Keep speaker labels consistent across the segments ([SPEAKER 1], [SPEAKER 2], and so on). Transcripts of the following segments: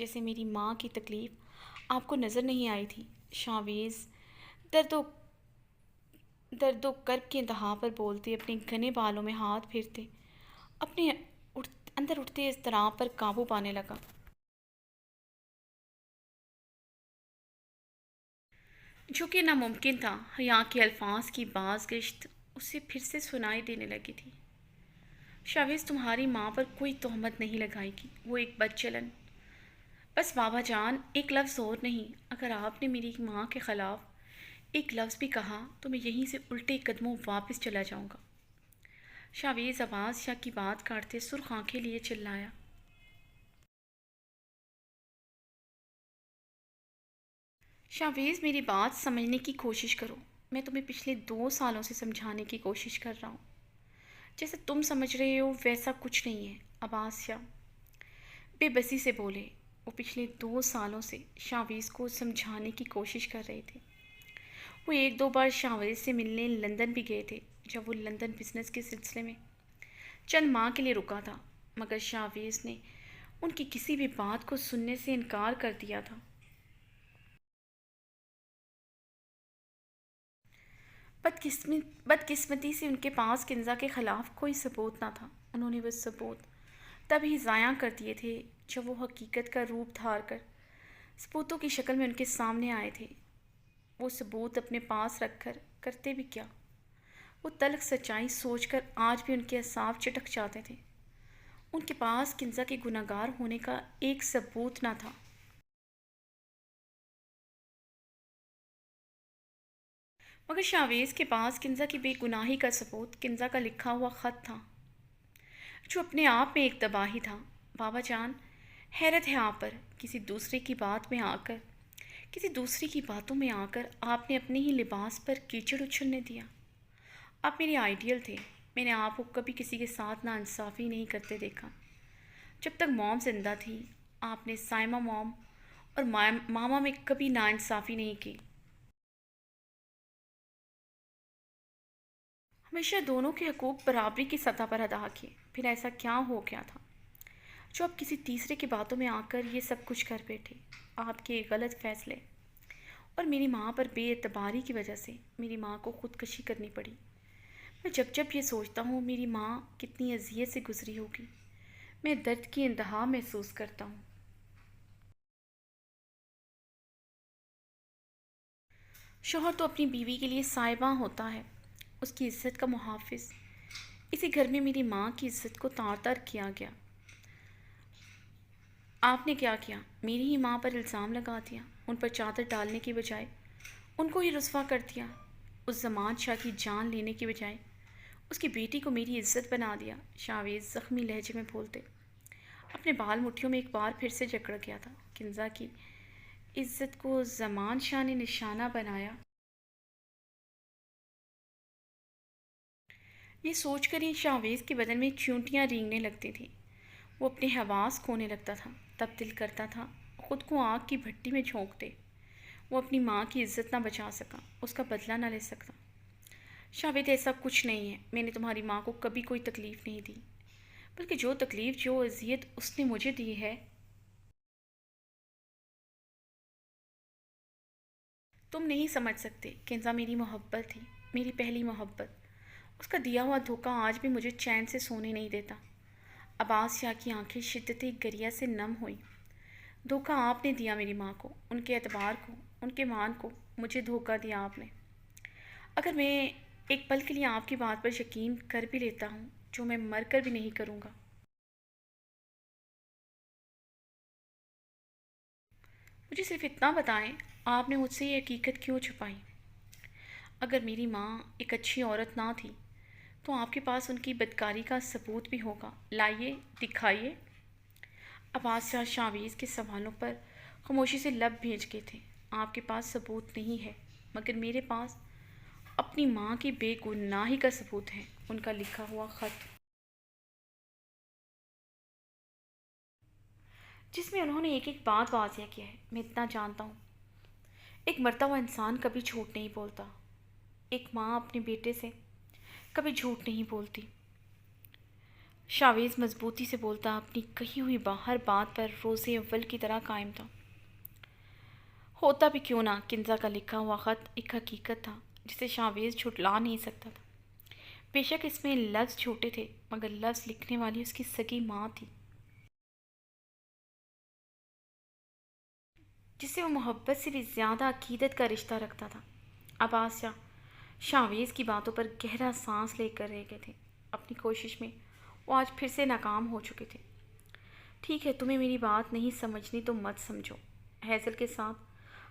[SPEAKER 1] جیسے میری ماں کی تکلیف آپ کو نظر نہیں آئی تھی۔ شاویز درد و درد و کرب کی انتہا پر بولتے، اپنے گھنے بالوں میں ہاتھ پھیرتے، اپنے اندر اٹھتے اضطراب پر قابو پانے لگا۔ جو کہ ناممکن تھا، یہاں کے الفاظ کی باز گشت اسے پھر سے سنائی دینے لگی تھی۔ شاویز تمہاری ماں پر کوئی تہمت نہیں لگائے گی، وہ ایک بد چلن۔ بس بابا جان، ایک لفظ اور نہیں، اگر آپ نے میری ماں کے خلاف ایک لفظ بھی کہا تو میں یہیں سے الٹے قدموں واپس چلا جاؤں گا۔ شاویز عباس شاہ کی بات کاٹتے سرخ آنکھیں لیے چلایا۔ شاویز، میری بات سمجھنے کی کوشش کرو، میں تمہیں پچھلے 2 سالوں سے سمجھانے کی کوشش کر رہا ہوں۔ جیسا تم سمجھ رہے ہو ویسا کچھ نہیں ہے۔ عباس شاہ بے بسی سے بولے۔ وہ پچھلے 2 سالوں سے شاویز کو سمجھانے کی کوشش کر رہے تھے۔ وہ 1-2 بار شاویز سے ملنے لندن بھی گئے تھے، جب وہ لندن بزنس کے سلسلے میں چند ماہ کے لیے رکا تھا، مگر شاویز نے ان کی کسی بھی بات کو سننے سے انکار کر دیا تھا۔ بدقسمتی سے ان کے پاس کنزا کے خلاف کوئی ثبوت نہ تھا۔ انہوں نے وہ ثبوت تبھی ضائع کر دیے تھے جب وہ حقیقت کا روپ دھار کر ثبوتوں کی شکل میں ان کے سامنے آئے تھے۔ وہ ثبوت اپنے پاس رکھ کر کرتے بھی کیا؟ وہ تلخ سچائی سوچ کر آج بھی ان کے اعصاب چٹک جاتے تھے۔ ان کے پاس کنزا کے گنہگار ہونے کا ایک ثبوت نہ تھا۔ مگر شاویز کے پاس کنزا کی بے گناہی کا ثبوت، کنزا کا لکھا ہوا خط تھا، جو اپنے آپ میں ایک تباہی تھا۔ بابا جان، حیرت ہے آپ پر، کسی دوسرے کی باتوں میں آ کر آپ نے اپنے ہی لباس پر کیچڑ اچھلنے دیا۔ آپ میرے آئیڈیل تھے، میں نے آپ کو کبھی کسی کے ساتھ ناانصافی نہیں کرتے دیکھا۔ جب تک موم زندہ تھی، آپ نے سائمہ موم اور ماما میں کبھی ناانصافی نہیں کی۔ ہمیشہ دونوں کے حقوق برابری کی سطح پر ادا کیے۔ پھر ایسا کیا ہو گیا تھا جو آپ کسی تیسرے کی باتوں میں آ کر یہ سب کچھ کر بیٹھے؟ آپ کے غلط فیصلے اور میری ماں پر بے اعتباری کی وجہ سے میری ماں کو خودکشی کرنی پڑی۔ میں جب جب یہ سوچتا ہوں میری ماں کتنی اذیت سے گزری ہوگی، میں درد کی انتہا محسوس کرتا ہوں۔ شوہر تو اپنی بیوی کے لیے سائباں ہوتا ہے، اس کی عزت کا محافظ۔ اسی گھر میں میری ماں کی عزت کو تار تار کیا گیا۔ آپ نے کیا کیا؟ میری ہی ماں پر الزام لگا دیا، ان پر چادر ڈالنے کی بجائے ان کو ہی رسوا کر دیا، اس زمان شاہ کی جان لینے کی بجائے اس کی بیٹی کو میری عزت بنا دیا۔ شاویز زخمی لہجے میں بولتے، اپنے بال مٹھیوں میں ایک بار پھر سے جکڑ گیا تھا۔ کنزا کی عزت کو زمان شاہ نے نشانہ بنایا۔ یہ سوچ کر ہی شاویز کے بدن میں چیونٹیاں رینگنے لگتی تھیں۔ وہ اپنے حواس کھونے لگتا تھا، تب دل کرتا تھا خود کو آگ کی بھٹی میں جھونک دے۔ وہ اپنی ماں کی عزت نہ بچا سکا، اس کا بدلہ نہ لے سکتا۔ شاوید، ایسا کچھ نہیں ہے، میں نے تمہاری ماں کو کبھی کوئی تکلیف نہیں دی، بلکہ جو تکلیف، جو اذیت اس نے مجھے دی ہے، تم نہیں سمجھ سکتے۔ کنزا میری محبت تھی، میری پہلی محبت۔ اس کا دیا ہوا دھوکہ آج بھی مجھے چین سے سونے نہیں دیتا۔ عباس شاہ کی آنکھیں شدت گریہ سے نم ہوئیں۔ دھوکہ آپ نے دیا میری ماں کو، ان کے اعتبار کو، ان کے مان کو، مجھے دھوکہ دیا آپ نے۔ اگر میں ایک پل کے لیے آپ کی بات پر یقین کر بھی لیتا ہوں، جو میں مر کر بھی نہیں کروں گا، مجھے صرف اتنا بتائیں، آپ نے مجھ سے یہ حقیقت کیوں چھپائی؟ اگر میری ماں ایک اچھی عورت نہ تھی تو آپ کے پاس ان کی بدکاری کا ثبوت بھی ہوگا، لائیے، دکھائیے۔ عباس شاہ شاویز کے سوالوں پر خاموشی سے لب بھیج گئے تھے۔ آپ کے پاس ثبوت نہیں ہے، مگر میرے پاس اپنی ماں کی بے گناہی کا ثبوت ہے، ان کا لکھا ہوا خط، جس میں انہوں نے ایک ایک بات واضح کیا ہے۔ میں اتنا جانتا ہوں، ایک مرتا ہوا انسان کبھی جھوٹ نہیں بولتا، ایک ماں اپنے بیٹے سے کبھی جھوٹ نہیں بولتی۔ شاویز مضبوطی سے بولتا، اپنی کہی ہوئی ہر بات پر روز اول کی طرح قائم تھا۔ ہوتا بھی کیوں نہ، کنزا کا لکھا ہوا خط ایک حقیقت تھا جسے شاویز جھٹلا نہیں سکتا تھا۔ بے شک اس میں لفظ چھوٹے تھے، مگر لفظ لکھنے والی اس کی سگی ماں تھی، جس سے وہ محبت سے بھی زیادہ عقیدت کا رشتہ رکھتا تھا۔ اب آسیہ شاویز کی باتوں پر گہرا سانس لے کر رہ گئے تھے۔ اپنی کوشش میں وہ آج پھر سے ناکام ہو چکے تھے۔ ٹھیک ہے، تمہیں میری بات نہیں سمجھنی تو مت سمجھو۔ ہیزل کے ساتھ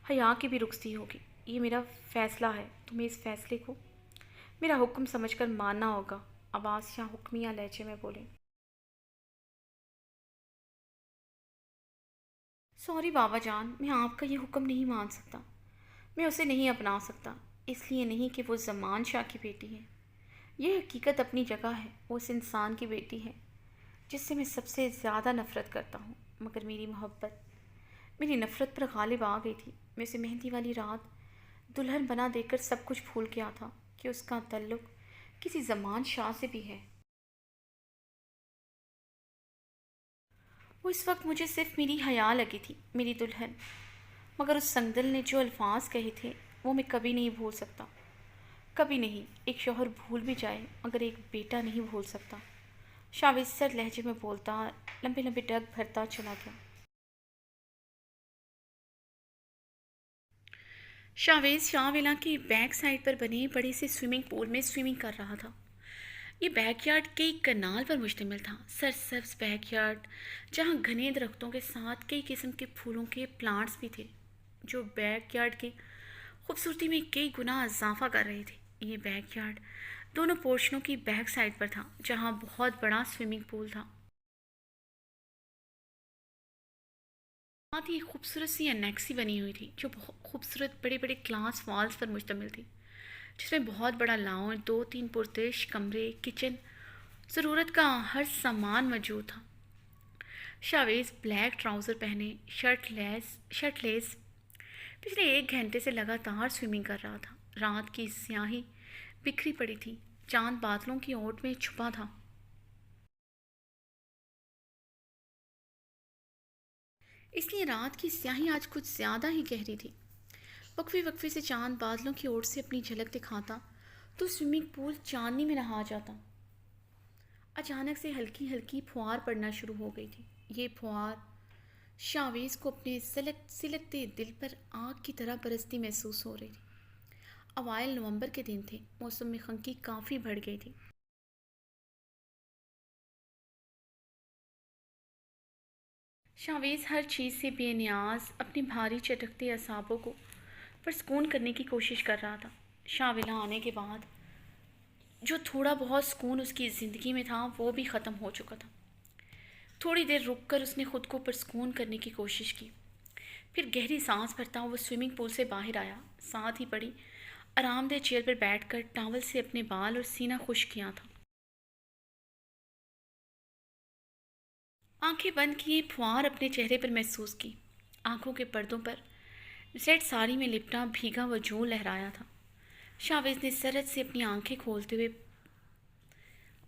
[SPEAKER 1] حیا کی بھی رخصتی ہوگی، یہ میرا فیصلہ ہے۔ تمہیں اس فیصلے کو میرا حکم سمجھ کر ماننا ہوگا۔ اب آسیہ حکمیہ لہجے میں بولے۔ سوری بابا جان، میں آپ کا یہ حکم نہیں مان سکتا۔ میں اسے نہیں اپنا سکتا، اس لیے نہیں کہ وہ زمان شاہ کی بیٹی ہے۔ یہ حقیقت اپنی جگہ ہے، وہ اس انسان کی بیٹی ہے جس سے میں سب سے زیادہ نفرت کرتا ہوں، مگر میری محبت میری نفرت پر غالب آ گئی تھی۔ میں اسے مہندی والی رات دلہن بنا دے کر سب کچھ بھول گیا تھا کہ اس کا تعلق کسی زمان شاہ سے بھی ہے۔ وہ اس وقت مجھے صرف میری حیا لگی تھی، میری دلہن، مگر اس سنگدل نے جو الفاظ کہے تھے وہ میں کبھی نہیں بھول سکتا، کبھی نہیں۔ ایک شوہر بھول بھی جائے مگر ایک بیٹا نہیں بھول سکتا۔ شاویز سر لہجے میں بولتا، لمبے لمبے ڈگ بھرتا چلا گیا۔ شاویز شاہ ویلا کی بیک سائڈ پر بنے بڑے سے سوئمنگ پول میں سوئمنگ کر رہا تھا۔ یہ بیک یارڈ کئی کنال پر مشتمل تھا، سرسبز بیک یارڈ جہاں گھنے درختوں کے ساتھ کئی قسم کے پھولوں کے پلانٹس بھی تھے جو بیک یارڈ کی خوبصورتی میں کئی گنا اضافہ کر رہے تھے۔ یہ بیک یارڈ دونوں پورشنوں کی بیک سائڈ پر تھا جہاں بہت بڑا سوئمنگ پول تھا۔ ساتھ ہی ایک خوبصورت سی انیکسی بنی ہوئی تھی جو بہت خوبصورت بڑے بڑے گلاس والز پر مشتمل تھی، جس میں بہت بڑا لاؤنج، دو تین پرتش کمرے، کچن، ضرورت کا ہر سامان موجود تھا۔ شاویز بلیک ٹراؤزر پہنے شرٹ لیس پچھلے ایک گھنٹے سے لگاتار سوئمنگ کر رہا تھا۔ رات کی سیاہی بکھری پڑی تھی، چاند بادلوں کی اوٹ میں چھپا تھا۔ اس لیے رات کی سیاہی آج کچھ زیادہ ہی گہری تھی۔ وقفے وقفے سے چاند بادلوں کی اوٹ سے اپنی جھلک دکھاتا تو سوئمنگ پول چاندنی میں نہا جاتا۔ اچانک سے ہلکی ہلکی پھوار پڑنا شروع ہو گئی تھی۔ یہ پھوار شاویز کو اپنے سلکتے دل پر آگ کی طرح برستی محسوس ہو رہی تھی۔ اوائل نومبر کے دن تھے، موسم میں خنکی کافی بڑھ گئی تھی۔ شاویز ہر چیز سے بے نیاز اپنے بھاری چٹکتے اعصابوں کو پرسکون کرنے کی کوشش کر رہا تھا۔ شاہ ولا آنے کے بعد جو تھوڑا بہت سکون اس کی زندگی میں تھا وہ بھی ختم ہو چکا تھا۔ تھوڑی دیر رک کر اس نے خود کو پرسکون کرنے کی کوشش کی، پھر گہری سانس بھرتا وہ سوئمنگ پول سے باہر آیا۔ ساتھ ہی بڑی آرام دہ چیئر پر بیٹھ کر ٹاول سے اپنے بال اور سینہ خشک کیا تھا۔ آنکھیں بند کیے پھوار اپنے چہرے پر محسوس کی۔ آنکھوں کے پردوں پر زیڈ ساری میں لپٹا بھیگا وجود لہرایا تھا۔ شاویز نے سرعت سے اپنی آنکھیں کھولتے ہوئے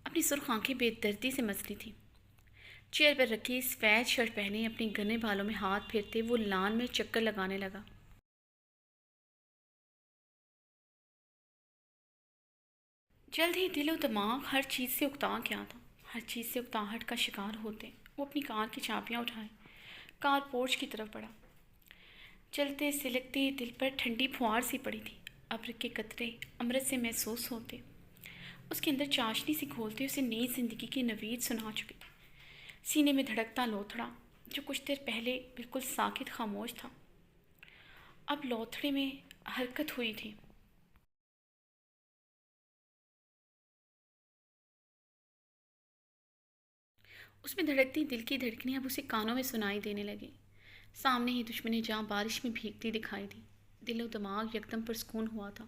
[SPEAKER 1] اپنی سرخ آنکھیں بے دردی سے مچلی تھیں۔ چیئر پر رکھی سفید شرٹ پہنے اپنے گھنے بالوں میں ہاتھ پھیرتے وہ لان میں چکر لگانے لگا۔ جلد ہی دل و دماغ ہر چیز سے اکتا گیا تھا، ہر چیز سے اکتاہٹ کا شکار ہوتے وہ اپنی کار کی چابیاں اٹھائے کار پورچ کی طرف بڑھا۔ چلتے سلکتے دل پر ٹھنڈی پھوار سی پڑی تھی، ابر کے قطرے امرت سے محسوس ہوتے اس کے اندر چاشنی سی کھولتے اسے نئی زندگی کی نوید سنا چکے تھے۔ سینے میں دھڑکتا لوتھڑا جو کچھ دیر پہلے بالکل ساکت خاموش تھا، اب لوتھڑے میں حرکت ہوئی تھی۔ اس میں دھڑکتی دل کی دھڑکنیں اب اسے کانوں میں سنائی دینے لگیں۔ سامنے ہی دشمن جاں بارش میں بھیگتی دکھائی دی۔ دل و دماغ یکدم پرسکون ہوا تھا،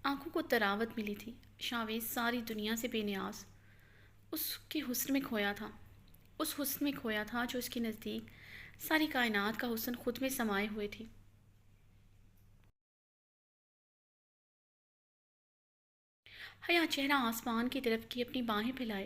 [SPEAKER 1] آنکھوں کو تراوت ملی تھی۔ شاویز ساری دنیا سے بے نیاز اس کے حسن میں کھویا تھا، اس حسن میں کھویا تھا جو اس کے نزدیک ساری کائنات کا حسن خود میں سمائے ہوئے تھی۔ حیا چہرہ آسمان کی طرف کی اپنی باہیں پھیلائے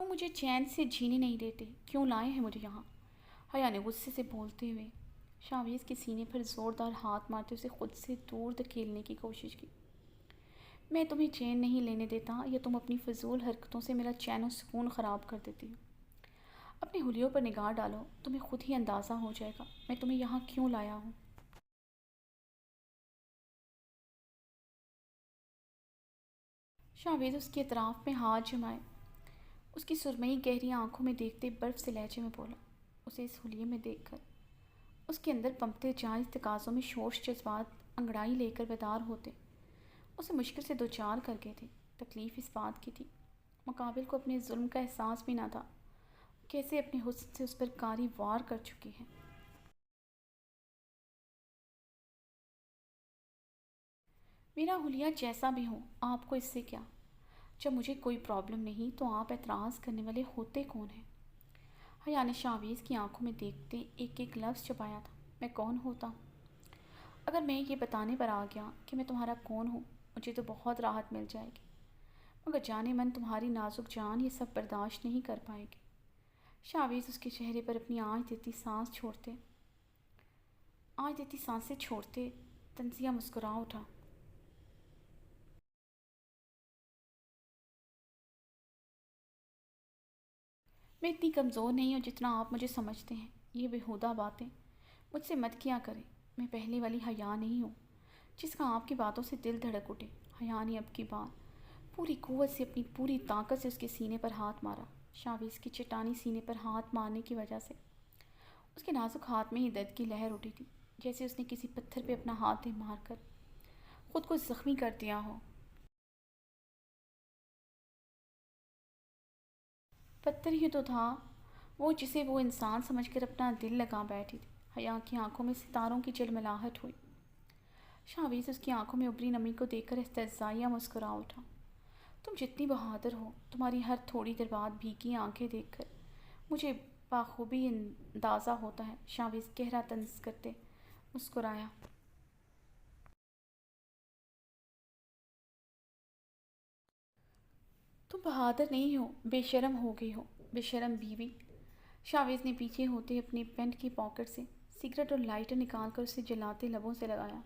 [SPEAKER 1] وہ مجھے چین سے جینے نہیں دیتے، کیوں لائے ہیں مجھے یہاں؟ حیا نے غصے سے بولتے ہوئے شاویز کے سینے پر زوردار ہاتھ مارتے اسے خود سے دور دھکیلنے کی کوشش کی۔ میں تمہیں چین نہیں لینے دیتا یا تم اپنی فضول حرکتوں سے میرا چین و سکون خراب کر دیتی ہو؟ اپنے حلیوں پر نگاہ ڈالو، تمہیں خود ہی اندازہ ہو جائے گا میں تمہیں یہاں کیوں لایا ہوں۔ شاویز اس کے اطراف میں ہاتھ جمائے اس کی سرمئی گہری آنکھوں میں دیکھتے برف سے لہجے میں بولا۔ اسے اس حلیے میں دیکھ کر اس کے اندر پمپتے جائز تقاضوں میں شوش جذبات انگڑائی لے کر بیدار ہوتے اسے مشکل سے دوچار کر گئے تھے۔ تکلیف اس بات کی تھی مقابل کو اپنے ظلم کا احساس بھی نہ تھا، کیسے اپنے حسن سے اس پر کاری وار کر چکی ہے۔ میرا حلیہ جیسا بھی ہو، آپ کو اس سے کیا؟ جب مجھے کوئی پرابلم نہیں تو آپ اعتراض کرنے والے ہوتے کون ہیں؟ حیا نے شاویز کی آنکھوں میں دیکھتے ایک ایک لفظ چبایا تھا۔ میں کون ہوتا ہوں؟ اگر میں یہ بتانے پر آ گیا کہ میں تمہارا کون ہوں مجھے تو بہت راحت مل جائے گی، مگر جانے من تمہاری نازک جان یہ سب برداشت نہیں کر پائے گی۔ شاویز اس کے چہرے پر اپنی آنچ دیتی سانسیں چھوڑتے تنزیہ مسکرا اٹھا۔ میں اتنی کمزور نہیں ہوں جتنا آپ مجھے سمجھتے ہیں، یہ بیہودہ باتیں مجھ سے مت کیا کریں۔ میں پہلے والی حیا نہیں ہوں جس کا آپ کی باتوں سے دل دھڑک اٹھے۔ حیا نے اب کی بار پوری قوت سے اپنی پوری طاقت سے اس کے سینے پر ہاتھ مارا۔ شاویز کی چٹانی سینے پر ہاتھ مارنے کی وجہ سے اس کے نازک ہاتھ میں ہی درد کی لہر اٹھی تھی، جیسے اس نے کسی پتھر پہ اپنا ہاتھ مار کر خود کو زخمی کر دیا ہو۔ پتھر ہی تو تھا وہ جسے وہ انسان سمجھ کر اپنا دل لگا بیٹھی تھی۔ حیا کی آنکھوں میں ستاروں کی جلملاہٹ ہوئی۔ شاویز اس کی آنکھوں میں ابری نمی کو دیکھ کر استہزائیہ مسکرا اٹھا۔ تم جتنی بہادر ہو، تمہاری ہر تھوڑی دیر بعد بھیگی آنکھیں دیکھ کر مجھے بخوبی اندازہ ہوتا ہے۔ شاویز گہرا طنز کرتے مسکرایا۔ تم بہادر نہیں ہو، بے شرم ہو گئی ہو، بے شرم بیوی۔ شاویز نے پیچھے ہوتے اپنی پینٹ کی پاکٹ سے سگریٹ اور لائٹر نکال کر اسے جلاتے لبوں سے لگایا۔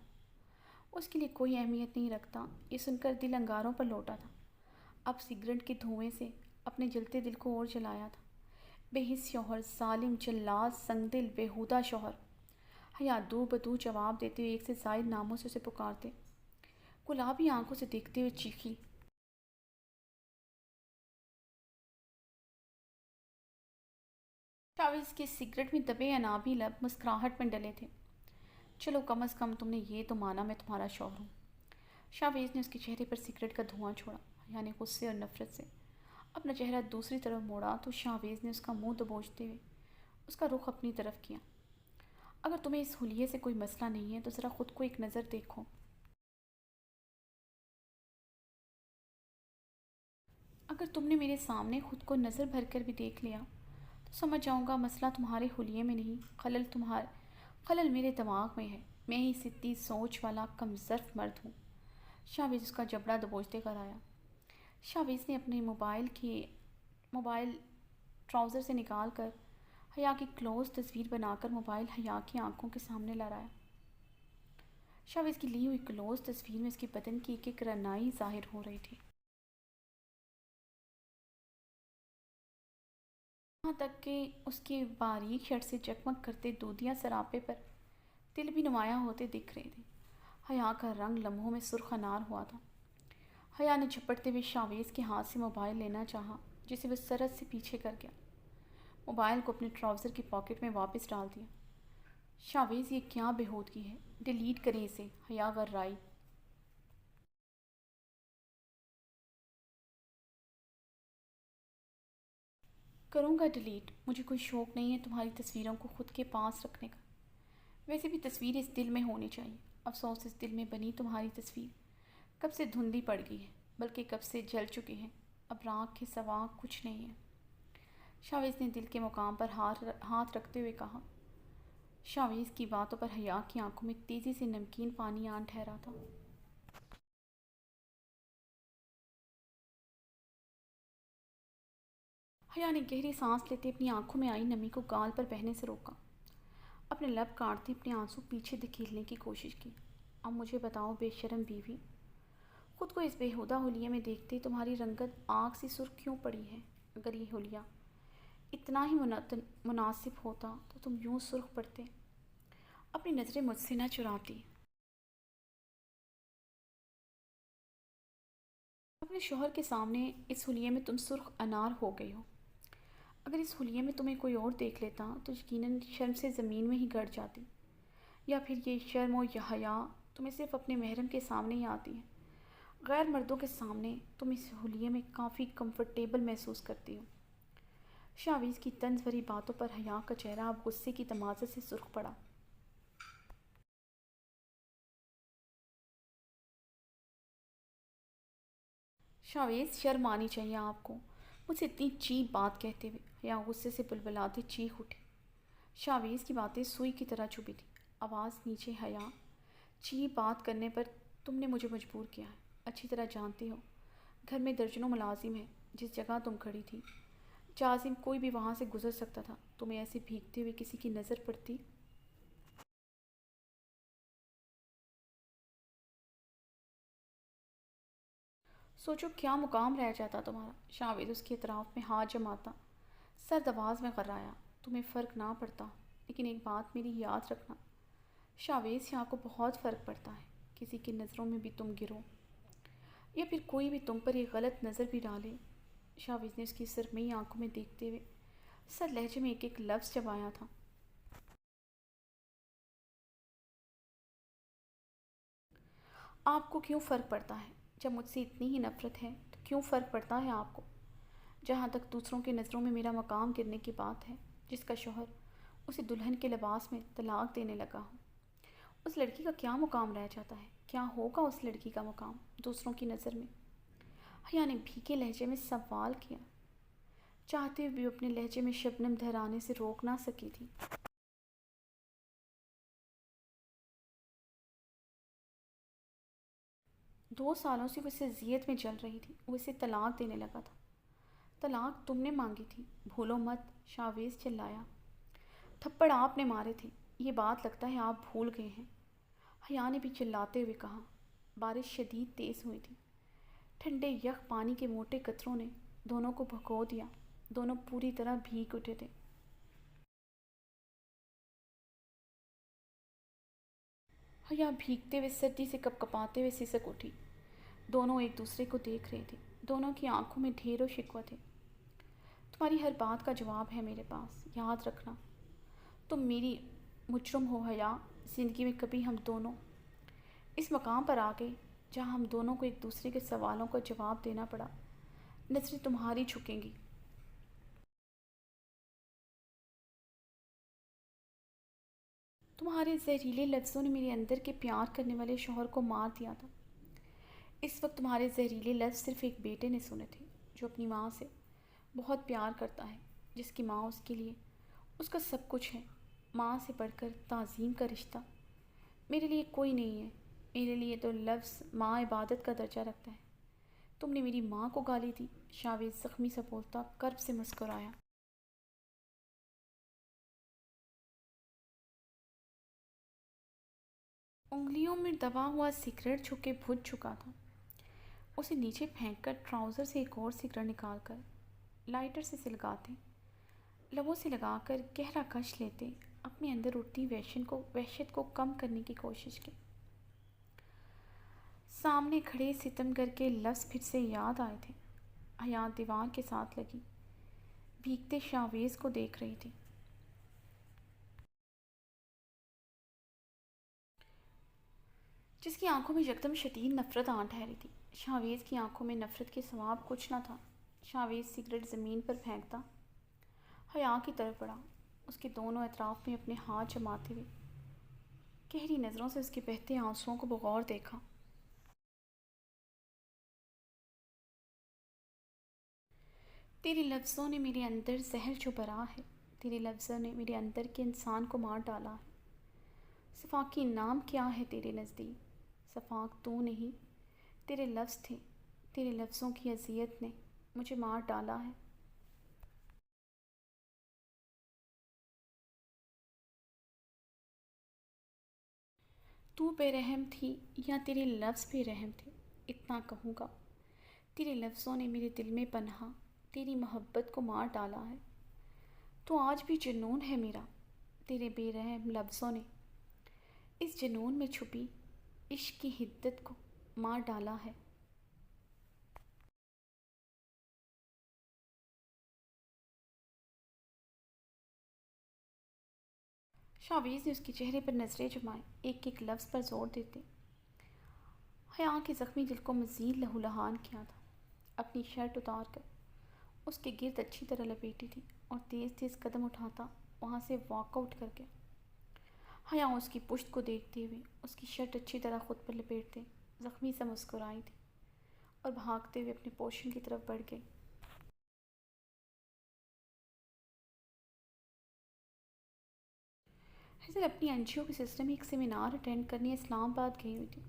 [SPEAKER 1] اس کے لیے کوئی اہمیت نہیں رکھتا، یہ سن کر دل انگاروں پر لوٹا تھا۔ اب سگریٹ کے دھوئیں سے اپنے جلتے دل کو اور جلایا تھا۔ بے حس شوہر، ظالم، جلاد، سنگدل، بیہودہ شوہر۔ حیا دو بدو جواب دیتے ہوئے ایک سے زائد ناموں سے اسے پکارتے گلابی آنکھوں سے دیکھتے ہوئے چیخی۔ شاویز کے سگریٹ میں دبے انابی لب مسکراہٹ میں ڈلے تھے۔ چلو کم از کم تم نے یہ تو مانا میں تمہارا شوہر ہوں۔ شاویز نے اس کے چہرے پر سگریٹ کا دھواں چھوڑا، یعنی غصے اور نفرت سے اپنا چہرہ دوسری طرف موڑا تو شاویز نے اس کا منہ دبوچتے ہوئے اس کا رخ اپنی طرف کیا۔ اگر تمہیں اس حلیے سے کوئی مسئلہ نہیں ہے تو ذرا خود کو ایک نظر دیکھو۔ اگر تم نے میرے سامنے خود کو نظر بھر کر بھی دیکھ لیا تو سمجھ جاؤں گا مسئلہ تمہارے حلیے میں نہیں، خلل میرے دماغ میں ہے۔ میں ہی سدھی سوچ والا کم ظرف مرد ہوں۔ شاویز اس کا جبڑا دبوچتے کر آیا۔ شاویز نے اپنے موبائل ٹراؤزر سے نکال کر حیا کی کلوز تصویر بنا کر موبائل حیا کی آنکھوں کے سامنے لہرایا۔ شاویز کی لی ہوئی کلوز تصویر میں اس کے بدن کی ایک ایک رنائی ظاہر ہو رہی تھی، یہاں تک کہ اس کے باریک شرٹ سے چکمک کرتے دودھیا سراپے پر تل بھی نمایاں ہوتے دکھ رہے تھے۔ حیا کا رنگ لمحوں میں سرخ انار ہوا تھا۔ حیا نے جھپٹتے ہوئے شاویز کے ہاتھ سے موبائل لینا چاہا جسے وہ سرعت سے پیچھے کر گیا۔ موبائل کو اپنے ٹراؤزر کی پاکٹ میں واپس ڈال دیا۔ شاویز یہ کیا بےہودگی ہے، ڈیلیٹ کریں اسے۔ حیا غرائی۔ کروں گا ڈیلیٹ، مجھے کوئی شوق نہیں ہے تمہاری تصویروں کو خود کے پاس رکھنے کا۔ ویسے بھی تصویر اس دل میں ہونی چاہیے۔ افسوس اس دل میں بنی تمہاری تصویر کب سے دھندلی پڑ گئی ہے، بلکہ کب سے جل چکی ہے، اب راکھ کے سوا کچھ نہیں ہے۔ شاویز نے دل کے مقام پر ہاتھ رکھتے ہوئے کہا۔ شاویز کی باتوں پر حیا کی آنکھوں میں تیزی سے نمکین پانی آن ٹھہرا تھا۔ حیا نے گہری سانس لیتے اپنی آنکھوں میں آئی نمی کو گال پر بہنے سے روکا، اپنے لب کاٹتے اپنے آنسو پیچھے دھکیلنے کی کوشش کی۔ اب مجھے بتاؤ بے شرم بیوی، خود کو اس بےہودہ حلیے میں دیکھتے تمہاری رنگت آگ سی سرخ کیوں پڑی ہے؟ اگر یہ حلیہ اتنا ہی مناسب ہوتا تو تم یوں سرخ پڑتے؟ اپنی نظریں مجھ سے نہ چراتی۔ اپنے شوہر کے سامنے اس حلیے میں تم سرخ انار ہو گئی ہو۔ اگر اس حلیے میں تمہیں کوئی اور دیکھ لیتا تو یقیناً شرم سے زمین میں ہی گڑ جاتی، یا پھر یہ شرم و حیا تمہیں صرف اپنے محرم کے سامنے ہی آتی ہے، غیر مردوں کے سامنے تم اس حلیے میں کافی کمفرٹیبل محسوس کرتی ہو۔ شاویز کی طنز بھری باتوں پر حیا کا چہرہ اب غصے کی تمازت سے سرخ پڑا۔ شاویز، شرم آنی چاہیے آپ کو، مجھ سے اتنی چیپ بات کہتے ہوئے۔ حیا غصے سے بلبلاتی چیخ اٹھی۔ شاویز کی باتیں سوئی کی طرح چبھی تھی، آواز نیچے۔ حیا، چیپ بات کرنے پر تم نے مجھے مجبور کیا ہے، اچھی طرح جانتی ہو۔ گھر میں درجنوں ملازم ہیں، جس جگہ تم کھڑی تھی جازم کوئی بھی وہاں سے گزر سکتا تھا، تمہیں ایسے بھیگتے ہوئے کسی کی نظر پڑتی؟ سوچو کیا مقام رہ جاتا تمہارا۔ شاویز اس کے اطراف میں ہاتھ جماتا سرد آواز میں غرایا، تمہیں فرق نہ پڑتا، لیکن ایک بات میری یاد رکھنا شاویز، یہاں کو بہت فرق پڑتا ہے، کسی کی نظروں میں بھی تم گرو، یا پھر کوئی بھی تم پر ایک غلط نظر بھی ڈالے۔ شاویز نے اس کی سرمئی آنکھوں میں دیکھتے ہوئے سر لہجے میں ایک ایک لفظ چبایا تھا۔ آپ کو کیوں فرق پڑتا ہے؟ جب مجھ سے اتنی ہی نفرت ہے تو کیوں فرق پڑتا ہے آپ کو؟ جہاں تک دوسروں کی نظروں میں میرا مقام گرنے کی بات ہے، جس کا شوہر اسے دلہن کے لباس میں طلاق دینے لگا ہو، اس لڑکی کا کیا مقام رہ جاتا ہے؟ کیا ہوگا اس لڑکی کا مقام دوسروں کی نظر میں؟ حیا نے بھیگے لہجے میں سوال کیا، چاہتے ہوئے بھی اپنے لہجے میں شبنم دھرانے سے روک نہ سکی تھی۔ 2 سالوں سے وہ اسے اذیت میں جل رہی تھی، وہ اسے طلاق دینے لگا تھا۔ طلاق تم نے مانگی تھی، بھولو مت، شاویز چلایا۔ تھپڑ آپ نے مارے تھے، یہ بات لگتا ہے آپ بھول گئے ہیں۔ حیا نے بھی چلاتے ہوئے کہا۔ بارش شدید تیز ہوئی تھی، ٹھنڈے یخ پانی کے موٹے قطروں نے دونوں کو بھگو دیا، دونوں پوری طرح بھیگ اٹھے تھے۔ حیا بھیگتے ہوئے سردی سے کپ کپاتے ہوئے سسک اٹھی۔ دونوں ایک دوسرے کو دیکھ رہے تھے، دونوں کی آنکھوں میں ڈھیر و شکوہ تھے۔ تمہاری ہر بات کا جواب ہے میرے پاس، یاد رکھنا۔ تم میری مجرم ہو حیا، زندگی میں کبھی ہم دونوں اس مقام پر آ گئے جہاں ہم دونوں کو ایک دوسرے کے سوالوں کا جواب دینا پڑا، نظریں تمہاری جھکیں گی۔ تمہارے زہریلے لفظوں نے میرے اندر کے پیار کرنے والے شوہر کو مار دیا تھا۔ اس وقت تمہارے زہریلے لفظ صرف ایک بیٹے نے سنے تھے جو اپنی ماں سے بہت پیار کرتا ہے، جس کی ماں اس کے لیے اس کا سب کچھ ہے، ماں سے بڑھ کر تعظیم کا رشتہ میرے لیے کوئی نہیں ہے۔ میرے لیے تو لفظ ماں عبادت کا درجہ رکھتا ہے۔ تم نے میری ماں کو گالی دی؟ شاویز زخمی سا بولتا کرب سے مسکرایا۔ انگلیوں میں دبا ہوا سگریٹ چھکے بجھ چکا تھا، اسے نیچے پھینک کر ٹراؤزر سے ایک اور سگریٹ نکال کر لائٹر سے سلگاتے، لبوں سے لگا کر گہرا کش لیتے، اپنے اندر اٹھتی وحشت کو کم کرنے کی کوشش کی۔ سامنے کھڑے ستمگر کے لفظ پھر سے یاد آئے تھے۔ حیا دیوار کے ساتھ لگی بھیگتے شاویز کو دیکھ رہی تھی، جس کی آنکھوں میں یکدم شدید نفرت آن ٹھہری تھی۔ شاویز کی آنکھوں میں نفرت کے سوا کچھ نہ تھا۔ شاویز سگریٹ زمین پر پھینکتا حیا کی طرف بڑھا، اس کے دونوں اطراف میں اپنے ہاتھ جماتے ہوئے گہری نظروں سے اس کے بہتے آنسوؤں کو بغور دیکھا۔ تیرے لفظوں نے میرے اندر زہر جو بھرا ہے، تیرے لفظوں نے میرے اندر کے انسان کو مار ڈالا ہے۔ صفاقی نام کیا ہے تیرے نزدیک؟ صفاق تو نہیں، تیرے لفظ تھے، تیرے لفظوں کی اذیت نے مجھے مار ڈالا ہے۔ تو بے رحم تھی یا تیرے لفظ بے رحم تھے، اتنا کہوں گا۔ تیرے لفظوں نے میرے دل میں پنہا تیری محبت کو مار ڈالا ہے۔ تو آج بھی جنون ہے میرا تیرے بے رحم لفظوں نے اس جنون میں چھپی عشق کی حدت کو مار ڈالا ہے۔ شاویز نے اس کے چہرے پر نظریں جمائیں، ایک ایک لفظ پر زور دیتے۔ حیا کے زخمی دل کو مزید لہولہان کیا تھا۔ اپنی شرٹ اتار کر اس کے گرد اچھی طرح لپیٹی تھی اور تیز تیز قدم اٹھاتا وہاں سے واک آؤٹ کر گیا۔ حیا اس کی پشت کو دیکھتے ہوئے اس کی شرٹ اچھی طرح خود پر لپیٹتے زخمی سا مسکرائی تھی اور بھاگتے ہوئے اپنے پوشن کی طرف بڑھ گئی۔ حیضل اپنی انجیو کے سلسلے میں ایک سیمینار اٹینڈ کرنے اسلام آباد گئی ہوئی تھی۔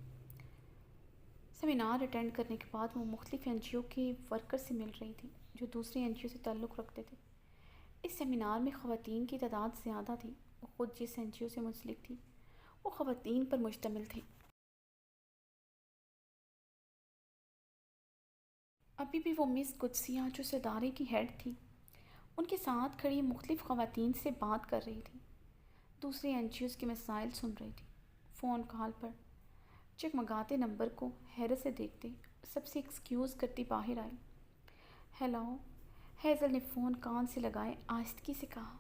[SPEAKER 1] سیمینار اٹینڈ کرنے کے بعد وہ مختلف این جی او کے ورکر سے مل رہی تھی جو دوسری این جی او سے تعلق رکھتے تھے۔ اس سیمینار میں خواتین کی تعداد زیادہ تھی۔ وہ خود جس این جی او سے منسلک تھی وہ خواتین پر مشتمل تھی۔ ابھی بھی وہ مس قدسیہ جو اس ادارے کی ہیڈ تھی ان کے ساتھ کھڑی مختلف خواتین سے بات کر رہی تھی، دوسری این جی اوز کے مسائل سن رہی تھی۔ فون کال پر چگمگاتے نمبر کو حیرت سے دیکھتے سب سے ایکسکیوز کرتی باہر آئی۔ ہیلو، ہیزل نے فون کان سے لگائے آہستگی سے کہا۔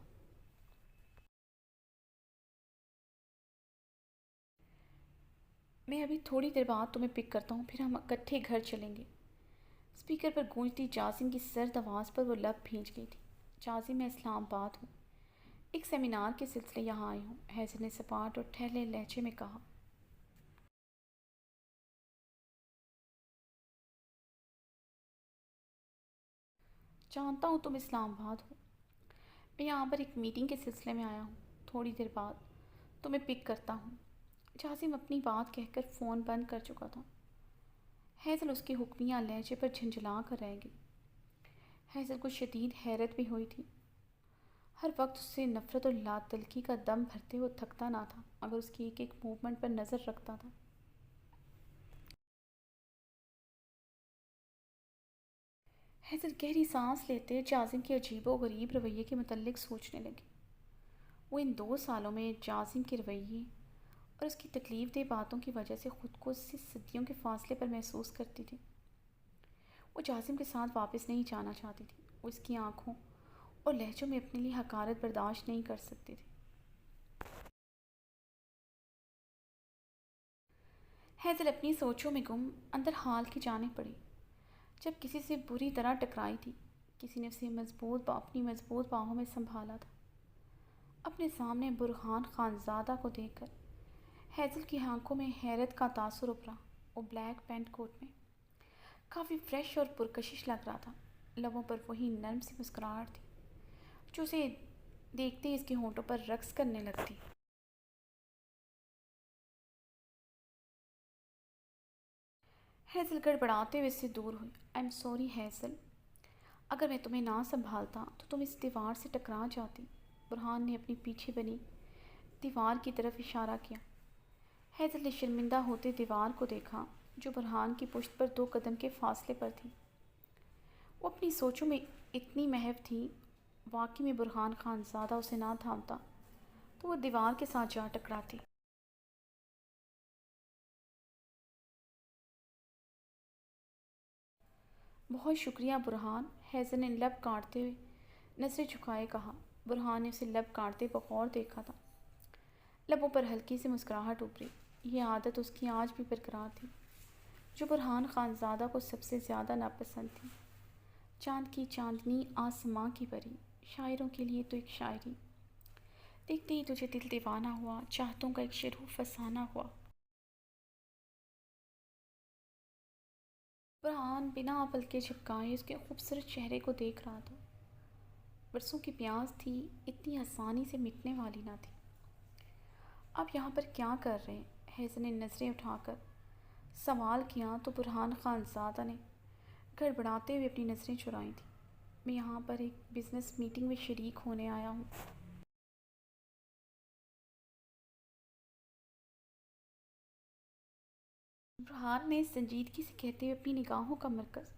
[SPEAKER 1] میں ابھی تھوڑی دیر بعد تمہیں پک کرتا ہوں، پھر ہم اکٹھے گھر چلیں گے۔ اسپیکر پر گونجتی جازم کی سرد آواز پر وہ لب بھیج گئی تھی۔ جازم، میں اسلام آباد ہوں، ایک سیمینار کے سلسلے یہاں آئی ہوں، ہیزل نے سپاٹ اور ٹھہرے لہجے میں کہا۔ جانتا ہوں تم اسلام آباد ہو، میں یہاں پر ایک میٹنگ کے سلسلے میں آیا ہوں، تھوڑی دیر بعد تمہیں پک کرتا ہوں۔ جازم اپنی بات کہہ کر فون بند کر چکا تھا۔ ہیزل اس کے حکمیہ لہجے پر جھنجھلا کر رہ گئی۔ ہیزل کو شدید حیرت بھی ہوئی تھی۔ ہر وقت اس سے نفرت اور لاتلکی کا دم بھرتے وہ تھکتا نہ تھا مگر اس کی ایک ایک موومنٹ پر نظر رکھتا تھا۔ ہیزل گہری سانس لیتے جازم کے عجیب و غریب رویے کے متعلق سوچنے لگی۔ وہ ان 2 سالوں میں جازم کے رویے اور اس کی تکلیف دہ باتوں کی وجہ سے خود کو اس سے صدیوں کے فاصلے پر محسوس کرتی تھی۔ وہ جازم کے ساتھ واپس نہیں جانا چاہتی تھی۔ وہ اس کی آنکھوں اور لہجوں میں اپنے لیے حقارت برداشت نہیں کر سکتی تھی۔ ہیزل اپنی سوچوں میں گم اندر حال کی جانب پڑی۔ جب کسی سے بری طرح ٹکرائی تھی، کسی نے اسے اپنی مضبوط باہوں میں سنبھالا تھا۔ اپنے سامنے برہان خانزادہ کو دیکھ کر ہیزل کی آنکھوں میں حیرت کا تاثر ابھرا۔ وہ بلیک پینٹ کوٹ میں کافی فریش اور پرکشش لگ رہا تھا۔ لبوں پر وہی نرم سی مسکراہٹ تھی جو اسے دیکھتے ہی اس کے ہونٹوں پر رقص کرنے لگتی۔ ہیزل گڑبڑاتے ہوئے اس سے دور ہوئی۔ آئی ایم سوری ہیزل، اگر میں تمہیں نہ سنبھالتا تو تم اس دیوار سے ٹکرا جاتی۔ برہان نے اپنی پیچھے بنی دیوار کی طرف اشارہ کیا۔ ہیزل نے شرمندہ ہوتے دیوار کو دیکھا جو برہان کی پشت پر 2 قدم کے فاصلے پر تھی۔ وہ اپنی سوچوں میں اتنی محو تھی، واقعی میں برہان خانزادہ اسے نہ تھامتا تو وہ دیوار کے ساتھ جا ٹکراتی۔ بہت شکریہ برہان، ہیزل نے لب کاٹتے ہوئے نظریں جھکائے کہا۔ برہان نے اسے لب کاٹتے بغور دیکھا تھا۔ لبوں پر ہلکی سی مسکراہٹ ابھری۔ یہ عادت اس کی آج بھی برقرار تھی جو برہان خانزادہ کو سب سے زیادہ ناپسند تھی۔ چاند کی چاندنی، آسماں کی پری، شاعروں کے لیے تو ایک شاعری، دیکھتے ہی تجھے دل دیوانہ ہوا، چاہتوں کا ایک شروع فسانہ ہوا۔ برہان بنا پلکیں جھپکائے اس کے خوبصورت چہرے کو دیکھ رہا تھا۔ برسوں کی پیاس تھی، اتنی آسانی سے مٹنے والی نہ تھی۔ آپ یہاں پر کیا کر رہے ہیں؟ ہیزل نے نظریں اٹھا کر سوال کیا تو برہان خانزادہ نے گڑبڑاتے ہوئے اپنی نظریں چرائی تھیں۔ میں یہاں پر ایک بزنس میٹنگ میں شریک ہونے آیا ہوں۔ برہان نے سنجیدگی سے کہتے ہوئے اپنی نگاہوں کا مرکز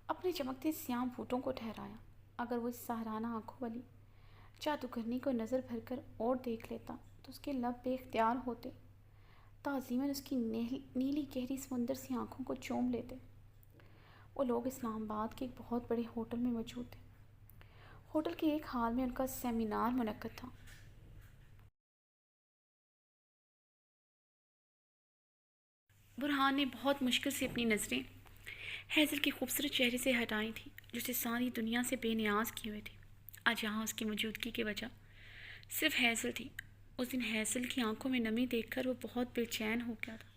[SPEAKER 1] اپنے چمکتے سیاہ بھوٹوں کو ٹھہرایا۔ اگر وہ اس سحرانہ آنکھوں والی جادوگرنی کو نظر بھر کر اور دیکھ لیتا تو اس کے لب بے اختیار ہوتے، تعظیماً اس کی نیلی گہری سمندر سی آنکھوں کو چوم لیتے۔ وہ لوگ اسلام آباد کے ایک بہت بڑے ہوٹل میں موجود تھے۔ ہوٹل کے ایک ہال میں ان کا سیمینار منعقد تھا۔ برہان نے بہت مشکل سے اپنی نظریں ہیزل کے خوبصورت چہرے سے ہٹائی تھیں جو اسے ساری دنیا سے بے نیاز کیے ہوئے تھی۔ آج یہاں اس کی موجودگی کی وجہ صرف ہیزل تھی۔ اس دن ہیزل کی آنکھوں میں نمی دیکھ کر وہ بہت بے چین ہو گیا تھا۔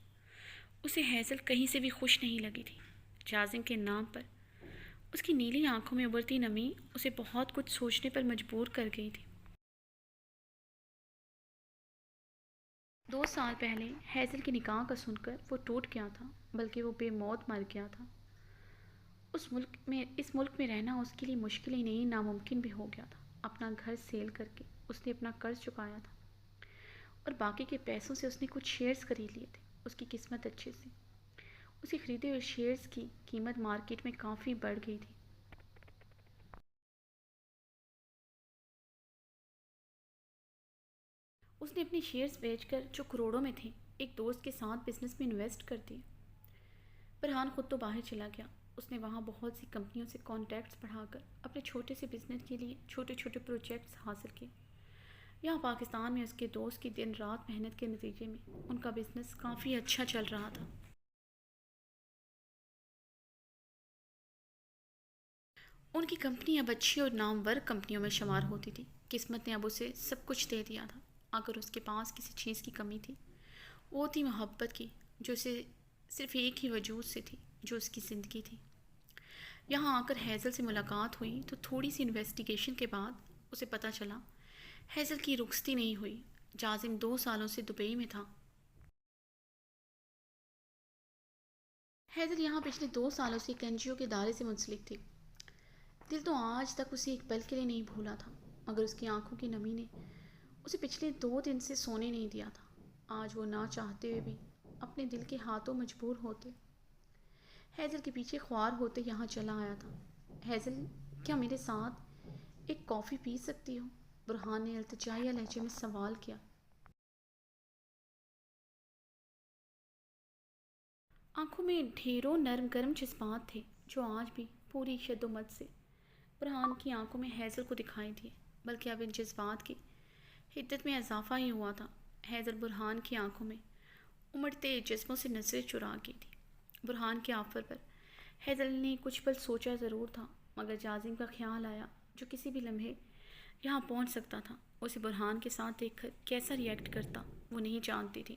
[SPEAKER 1] اسے ہیزل کہیں سے بھی خوش نہیں لگی تھی۔ جازم کے نام پر اس کی نیلی آنکھوں میں ابھرتی نمی اسے بہت کچھ سوچنے پر مجبور کر گئی تھی۔ 2 سال پہلے ہیزل کی نکاح کا سن کر وہ ٹوٹ گیا تھا، بلکہ وہ بے موت مر گیا تھا۔ اس ملک میں رہنا اس کے لیے مشکل ہی نہیں ناممکن بھی ہو گیا تھا۔ اپنا گھر سیل کر کے اس نے اپنا قرض چکایا تھا اور باقی کے پیسوں سے اس نے کچھ شیئرز خرید لیے تھے۔ اس کی قسمت اچھے سے اسی خریدے ہوئے شیئرز کی قیمت مارکیٹ میں کافی بڑھ گئی تھی۔ اس نے اپنے شیئرز بیچ کر جو کروڑوں میں تھے ایک دوست کے ساتھ بزنس میں انویسٹ کر دیے۔ فرحان خود تو باہر چلا گیا۔ اس نے وہاں بہت سی کمپنیوں سے کانٹیکٹس بڑھا کر اپنے چھوٹے سے بزنس کے لیے چھوٹے چھوٹے پروجیکٹس حاصل کیے۔ یہاں پاکستان میں اس کے دوست کی دن رات محنت کے نتیجے میں ان کا بزنس کافی اچھا چل رہا تھا۔ ان کی کمپنی اب اچھی اور نامور کمپنیوں میں شمار ہوتی تھی۔ قسمت نے اب اسے سب کچھ دے دیا تھا۔ اگر اس کے پاس کسی چیز کی کمی تھی وہ تھی محبت کی، جو اسے صرف ایک ہی وجود سے تھی، جو اس کی زندگی تھی۔ یہاں آ کر ہیزل سے ملاقات ہوئی تو تھوڑی سی انویسٹیگیشن کے بعد اسے پتہ چلا ہیزل کی رخصتی نہیں ہوئی۔ جازم 2 سالوں سے دبئی میں تھا۔ ہیزل یہاں پچھلے 2 سالوں سے ایک NGO کے ادارے سے منسلک تھی۔ دل تو آج تک اسے ایک پل کے لیے نہیں بھولا تھا، مگر اس کی آنکھوں کی نمی نے اسے پچھلے 2 دن سے سونے نہیں دیا تھا۔ آج وہ نہ چاہتے ہوئے بھی اپنے دل کے ہاتھوں مجبور ہوتے ہیزل کے پیچھے خوار ہوتے یہاں چلا آیا تھا۔ ہیزل، کیا میرے ساتھ ایک کافی پی سکتی ہو؟ برہان نے التجائیہ لہجے میں سوال کیا۔ آنکھوں میں ڈھیروں نرم گرم جذبات تھے جو آج بھی پوری شدت سے برہان کی آنکھوں میں ہیزل کو دکھائی دیے، بلکہ اب ان جذبات کی حدت میں اضافہ ہی ہوا تھا۔ ہیزل برہان کی آنکھوں میں امڑتے جذبوں سے نظریں چرا گئی تھی۔ برہان کے آفر پر ہیزل نے کچھ پل سوچا ضرور تھا، مگر جازم کا خیال آیا جو کسی بھی لمحے یہاں پہنچ سکتا تھا۔ اسے برہان کے ساتھ دیکھ کر کیسا ریئیکٹ کرتا وہ نہیں جانتی تھی۔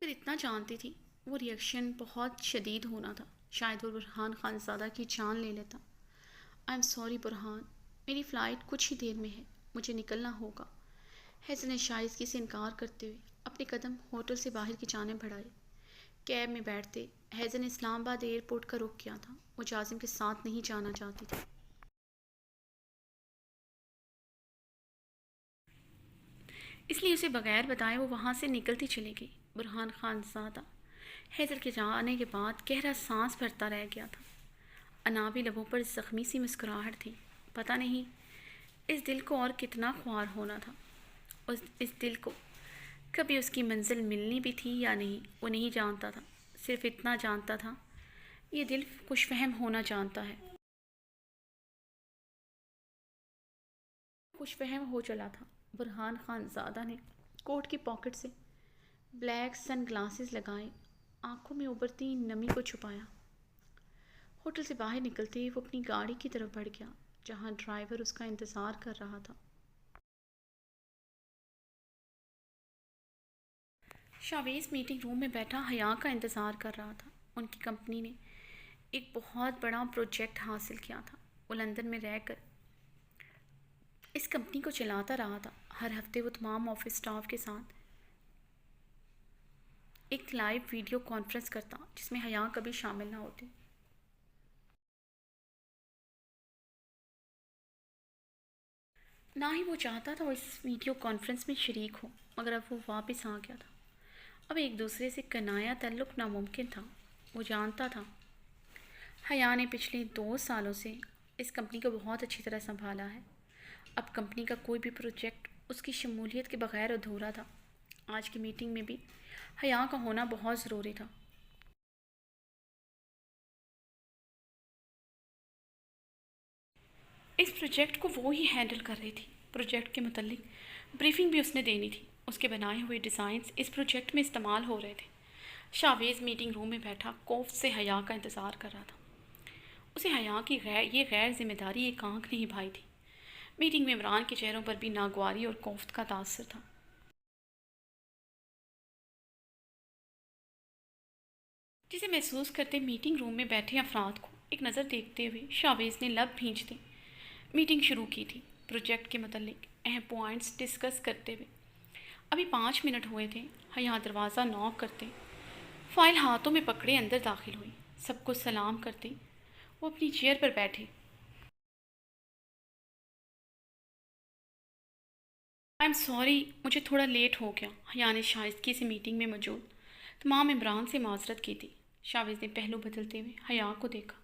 [SPEAKER 1] پھر اتنا جانتی تھی وہ ریئیکشن بہت شدید ہونا تھا۔ شاید وہ برہان خانزادہ کی جان لے لیتا۔ آئی ایم سوری برہان، میری فلائٹ کچھ ہی دیر میں ہے، مجھے نکلنا ہوگا۔ ہیزل نے شائستگی سے انکار کرتے ہوئے اپنے قدم ہوٹل سے باہر کی جانب بڑھائے۔ کیب میں بیٹھتے ہیزل نے اسلام آباد ایئرپورٹ کا رخ کیا تھا۔ وہ جازم کے ساتھ نہیں جانا چاہتی تھی۔ اس لیے اسے بغیر بتائے وہ وہاں سے نکلتی چلی گئی۔ برہان خانزادہ ہیزل کے جانے کے بعد گہرا سانس بھرتا رہ گیا تھا۔ انابی لبوں پر زخمی سی مسکراہٹ تھی۔ پتہ نہیں اس دل کو اور کتنا خوار ہونا تھا۔ اس دل کو کبھی اس کی منزل ملنی بھی تھی یا نہیں وہ نہیں جانتا تھا، صرف اتنا جانتا تھا یہ دل خوش فہم ہونا جانتا ہے۔ خوش فہم ہو چلا تھا۔ برہان خانزادہ نے کوٹ کی پاکٹ سے بلیک سن گلاسز لگائے، آنکھوں میں ابھرتی نمی کو چھپایا۔ ہوٹل سے باہر نکلتے ہی وہ اپنی گاڑی کی طرف بڑھ گیا جہاں ڈرائیور اس کا انتظار کر رہا تھا۔ شاویز میٹنگ روم میں بیٹھا حیا کا انتظار کر رہا تھا۔ ان کی کمپنی نے ایک بہت بڑا پروجیکٹ حاصل کیا تھا۔ وہ لندن میں رہ کر اس کمپنی کو چلاتا رہا تھا۔ ہر ہفتے وہ تمام آفس سٹاف کے ساتھ ایک لائیو ویڈیو کانفرنس کرتا جس میں حیا کبھی شامل نہ ہوتی۔ نہ ہی وہ چاہتا تھا وہ اس ویڈیو کانفرنس میں شریک ہو، مگر اب وہ واپس آ گیا تھا۔ اب ایک دوسرے سے کنایا تعلق ناممکن تھا۔ وہ جانتا تھا حیا نے پچھلے 2 سالوں سے اس کمپنی کو بہت اچھی طرح سنبھالا ہے۔ اب کمپنی کا کوئی بھی پروجیکٹ اس کی شمولیت کے بغیر ادھورا تھا۔ آج کی میٹنگ میں بھی حیا کا ہونا بہت ضروری تھا۔ اس پروجیکٹ کو وہ ہی ہینڈل کر رہی تھی۔ پروجیکٹ کے متعلق بریفنگ بھی اس نے دینی تھی۔ اس کے بنائے ہوئے ڈیزائنز اس پروجیکٹ میں استعمال ہو رہے تھے۔ شاویز میٹنگ روم میں بیٹھا کوفت سے حیا کا انتظار کر رہا تھا۔ اسے حیا کی یہ غیر ذمہ داری ایک آنکھ نہیں بھائی تھی۔ میٹنگ میں عمران کے چہروں پر بھی ناگواری اور کوفت کا تاثر تھا۔ جسے محسوس کرتے میٹنگ روم میں بیٹھے افراد کو ایک نظر دیکھتے ہوئے شاویز نے لب بھینچتے میٹنگ شروع کی تھی۔ پروجیکٹ کے متعلق اہم پوائنٹس ڈسکس کرتے ہوئے ابھی 5 منٹ ہوئے تھے۔ حیا دروازہ نوک کرتے فائل ہاتھوں میں پکڑے اندر داخل ہوئی۔ سب کو سلام کرتے وہ اپنی چیئر پر بیٹھے۔ آئی ایم سوری، مجھے تھوڑا لیٹ ہو گیا۔ حیا نے شائستگی سے میٹنگ میں موجود تمام عمران سے معذرت کی تھی۔ شاویز نے پہلو بدلتے ہوئے حیا کو دیکھا،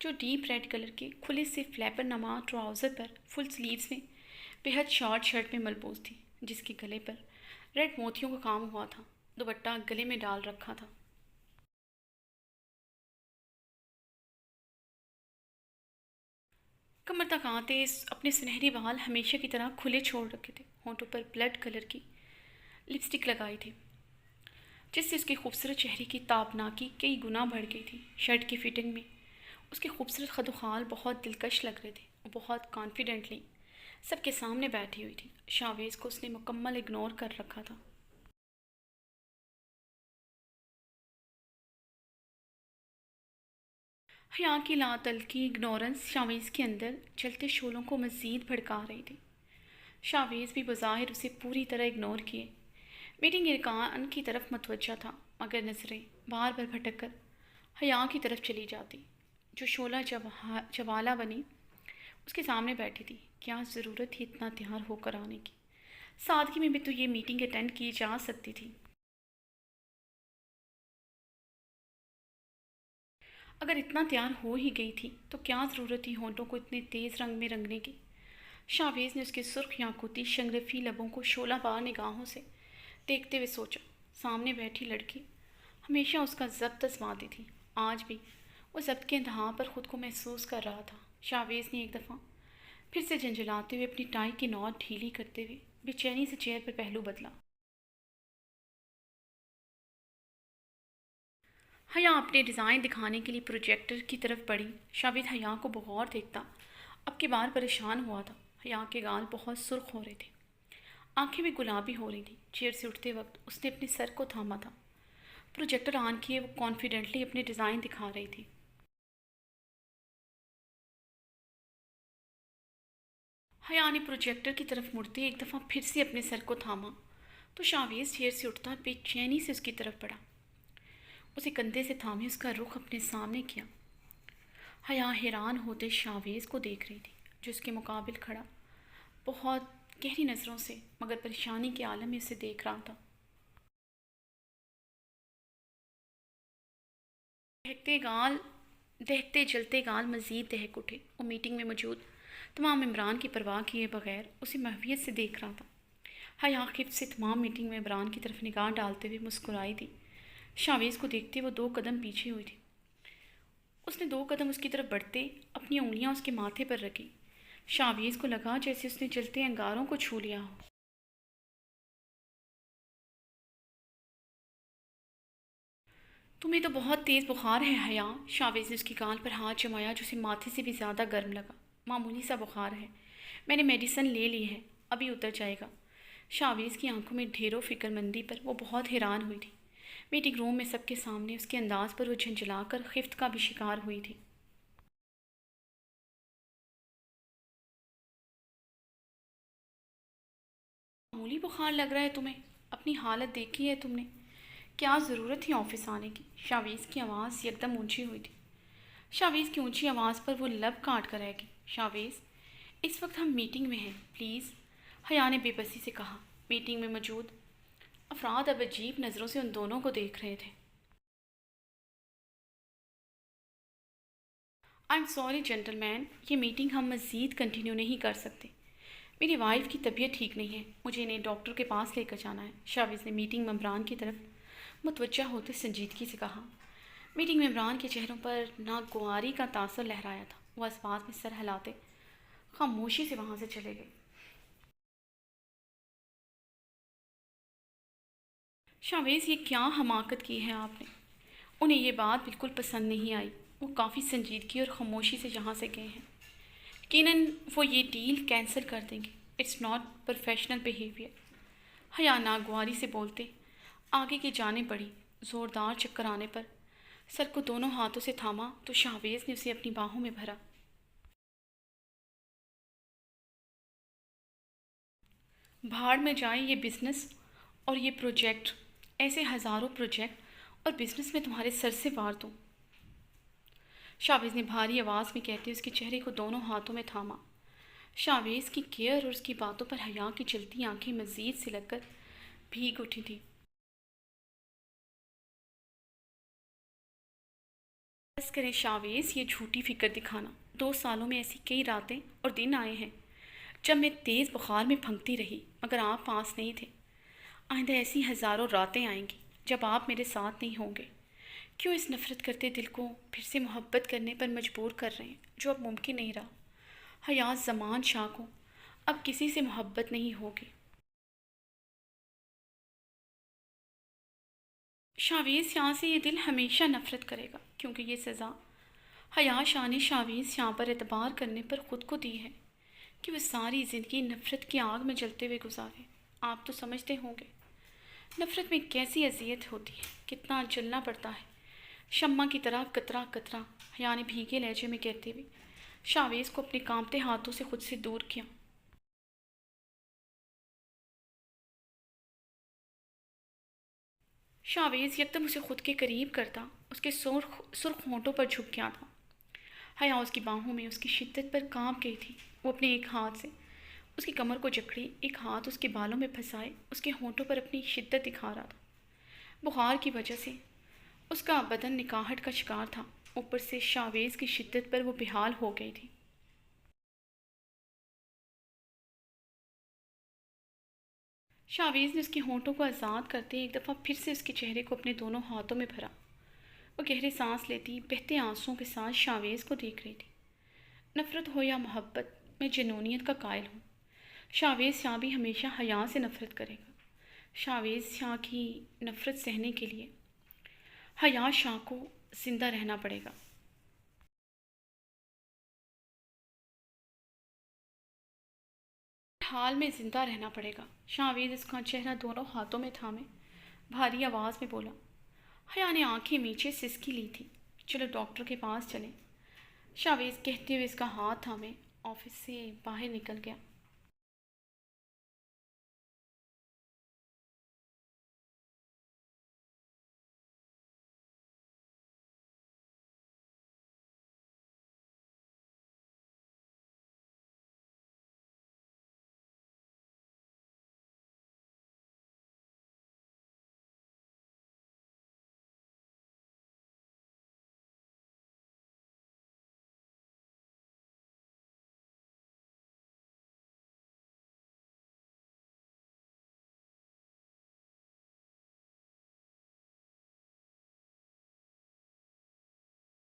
[SPEAKER 1] جو ڈیپ ریڈ کلر کے کھلے سے فلیپر نما ٹراؤزر پر فل سلیوز میں بےحد شارٹ شرٹ میں ملبوس تھی، جس کے گلے پر ریڈ موتیوں کا کام ہوا تھا۔ دوپٹہ گلے میں ڈال رکھا تھا۔ کمر تک آتے اپنے سنہری بال ہمیشہ کی طرح کھلے چھوڑ رکھے تھے۔ ہونٹوں پر بلڈ کلر کی لپسٹک لگائی تھی، جس سے اس کے خوبصورت چہرے کی تابناکی کئی گنا بڑھ گئی تھی۔ شرٹ کی فٹنگ میں اس کے خوبصورت خد و خال بہت دلکش لگ رہے تھے۔ وہ بہت کانفیڈنٹلی سب کے سامنے بیٹھی ہوئی تھی۔ شاویز کو اس نے مکمل اگنور کر رکھا تھا۔ حیا کی لاتعلقی اگنورنس شاویز کے اندر چلتے شعلوں کو مزید بھڑکا رہی تھی۔ شاویز بھی بظاہر اسے پوری طرح اگنور کیے میٹنگ ارکان کی طرف متوجہ تھا، مگر نظریں بار بار بھٹک کر حیا کی طرف چلی جاتی، جو شعلہ جوالا بنی اس کے سامنے بیٹھی تھی۔ کیا ضرورت تھی اتنا تیار ہو کر آنے کی؟ سادگی میں بھی تو یہ میٹنگ اٹینڈ کی جا سکتی تھی۔ اگر اتنا تیار ہو ہی گئی تھی تو کیا ضرورت تھی ہونٹوں کو اتنے تیز رنگ میں رنگنے کی؟ شاویز نے اس کے سرخ یاقوتی شنگرفی لبوں کو شعلہ بار نگاہوں سے دیکھتے ہوئے سوچا، سامنے بیٹھی لڑکی ہمیشہ اس کا ضبط آزماتی تھی۔ آج بھی وہ ضبط کے انتہا پر خود کو محسوس کر رہا تھا۔ شاویز نے ایک دفعہ پھر سے جھنجھلاتے ہوئے اپنی ٹائی کی نوٹ ڈھیلی کرتے ہوئے بے چینی سے چیئر پر پہلو بدلا۔ حیا اپنے ڈیزائن دکھانے کے لیے پروجیکٹر کی طرف بڑھی۔ شاویز حیا کو بغور دیکھتا اب کی بار پریشان ہوا تھا۔ حیا کے گال بہت سرخ ہو رہے تھے، آنکھیں بھی گلابی ہو رہی تھیں۔ چیئر سے اٹھتے وقت اس نے اپنے سر کو تھاما تھا۔ پروجیکٹر آن کیے وہ کانفیڈنٹلی اپنے ڈیزائن دکھا رہی تھی۔ حیا نے پروجیکٹر کی طرف مڑتے ایک دفعہ پھر سے اپنے سر کو تھاما تو شاویز چیئر سے اٹھتا بے چینی سے اس کی طرف بڑھا۔ اسے کندھے سے تھامے اس کا رخ اپنے سامنے کیا۔ حیا حیران ہوتے شاویز کو دیکھ رہی تھی، جو اس کے مقابل کھڑا بہت گہری نظروں سے مگر پریشانی کے عالم میں اسے دیکھ رہا تھا۔ دہتے جلتے گال مزید دہک اٹھے۔ وہ میٹنگ میں موجود تمام عمران کی پرواہ کیے بغیر اسے محویت سے دیکھ رہا تھا۔ حیا خفت سے تمام میٹنگ میں عمران کی طرف نگاہ ڈالتے ہوئے مسکرائی تھی۔ شاویز کو دیکھتے وہ 2 قدم پیچھے ہوئی تھی۔ اس نے 2 قدم اس کی طرف بڑھتے اپنی انگلیاں اس کے ماتھے پر رکھی۔ شاویز کو لگا جیسے اس نے جلتے انگاروں کو چھو لیا ہو۔ تمہیں تو بہت تیز بخار ہے حیا۔ شاویز نے اس کی گال پر ہاتھ جمایا جو اسے ماتھے سے بھی زیادہ گرم لگا۔ معمولی سا بخار ہے، میں نے میڈیسن لے لی ہے، ابھی اتر جائے گا۔ شاویز کی آنکھوں میں ڈھیروں فکر مندی پر وہ بہت حیران ہوئی تھی۔ میٹنگ روم میں سب کے سامنے اس کے انداز پر وہ جھنجھلا کر خفت کا بھی شکار ہوئی تھی۔ معمولی بخار لگ رہا ہے تمہیں؟ اپنی حالت دیکھی ہے تم نے؟ کیا ضرورت تھی آفس آنے کی؟ شاویز کی آواز یکدم اونچی ہوئی تھی۔ شاویز کی اونچی آواز پر وہ لب کاٹ کر رہ گئی۔ شاویز اس وقت ہم میٹنگ میں ہیں، پلیز، حیا نے بے بسی سے کہا۔ میٹنگ میں موجود افراد اب عجیب نظروں سے ان دونوں کو دیکھ رہے تھے۔ آئی ایم سوری جینٹل مین، یہ میٹنگ ہم مزید کنٹینیو نہیں کر سکتے۔ میری وائف کی طبیعت ٹھیک نہیں ہے، مجھے انہیں ڈاکٹر کے پاس لے کر جانا ہے، شاویز نے میٹنگ ممبران کی طرف متوجہ ہوتے سنجیدگی سے کہا۔ میٹنگ ممبران کے چہروں پر ناگواری کا تاثر لہرایا تھا۔ وہ اس بات میں سر ہلاتے خاموشی سے وہاں سے چلے گئے۔ شاویز، یہ کیا حماقت کی ہے آپ نے؟ انہیں یہ بات بالکل پسند نہیں آئی۔ وہ کافی سنجیدگی اور خاموشی سے یہاں سے گئے ہیں۔ یقیناً وہ یہ ڈیل کینسل کر دیں گے۔ It's not professional behaviour. حیا ناگواری سے بولتے آگے کی جانب بڑھی۔ زوردار چکر آنے پر سر کو دونوں ہاتھوں سے تھاما تو شاویز نے اسے اپنی باہوں میں بھرا۔ بھاڑ میں جائیں یہ بزنس اور یہ پروجیکٹ، ایسے ہزاروں پروجیکٹ اور بزنس میں تمہارے سر سے وار دوں۔ شاویز نے بھاری آواز میں کہتے اس کے چہرے کو دونوں ہاتھوں میں تھاما۔ شاویز کی کیئر اور اس کی باتوں پر حیا کی چلتی آنکھیں مزید سے لگ کر بھیگ اٹھی تھیں۔ بس کریں شاویز یہ جھوٹی فکر دکھانا۔ 2 سالوں میں ایسی کئی راتیں اور دن آئے ہیں جب میں تیز بخار میں پھنکتی رہی مگر آپ پاس نہیں تھے۔ آئندہ ایسی ہزاروں راتیں آئیں گی جب آپ میرے ساتھ نہیں ہوں گے۔ کیوں اس نفرت کرتے دل کو پھر سے محبت کرنے پر مجبور کر رہے ہیں جو اب ممکن نہیں رہا؟ حیا زمان شاہ کو اب کسی سے محبت نہیں ہوگی۔ شاویز یہاں سے یہ دل ہمیشہ نفرت کرے گا کیونکہ یہ سزا حیا شاہ نے شاویز یہاں پر اعتبار کرنے پر خود کو دی ہے کہ وہ ساری زندگی نفرت کی آگ میں جلتے ہوئے گزارے۔ آپ تو سمجھتے ہوں گے نفرت میں کیسی اذیت ہوتی ہے، کتنا جلنا پڑتا ہے، شمع کی طرح قطرہ قطرہ، حیا نے بھیگے لہجے میں کہتے ہوئے شاویز کو اپنے کانپتے ہاتھوں سے خود سے دور کیا۔ شاویز یکدم اسے خود کے قریب کرتا اس کے سرخ ہونٹوں پر جھک گیا تھا۔ حیا اس کی باہوں میں اس کی شدت پر کانپ گئی تھی۔ وہ اپنے ایک ہاتھ سے اس کی کمر کو جکڑی، ایک ہاتھ اس کے بالوں میں پھنسائے اس کے ہونٹوں پر اپنی شدت دکھا رہا تھا۔ بخار کی وجہ سے اس کا بدن نکاہٹ کا شکار تھا، اوپر سے شاویز کی شدت پر وہ بحال ہو گئی تھی۔ شاویز نے اس کے ہونٹوں کو آزاد کرتے ایک دفعہ پھر سے اس کے چہرے کو اپنے دونوں ہاتھوں میں بھرا۔ وہ گہری سانس لیتی بہتے آنسوؤں کے ساتھ شاویز کو دیکھ رہی تھی۔ نفرت ہو یا محبت، میں جنونیت کا قائل ہوں۔ شاویز شاہ بھی ہمیشہ حیا سے نفرت کرے گا۔ شاویز شاہ کی نفرت سہنے کے لیے حیا شاہ کو زندہ رہنا پڑے گا۔ حال میں زندہ رہنا پڑے گا۔ شاویز اس کا چہرہ دونوں ہاتھوں میں تھامے بھاری آواز میں بولا۔ حیا نے آنکھیں میچے سسکی لی تھی۔ چلو ڈاکٹر کے پاس چلیں۔ شاویز کہتے ہوئے اس کا ہاتھ تھامے آفس سے باہر نکل گیا۔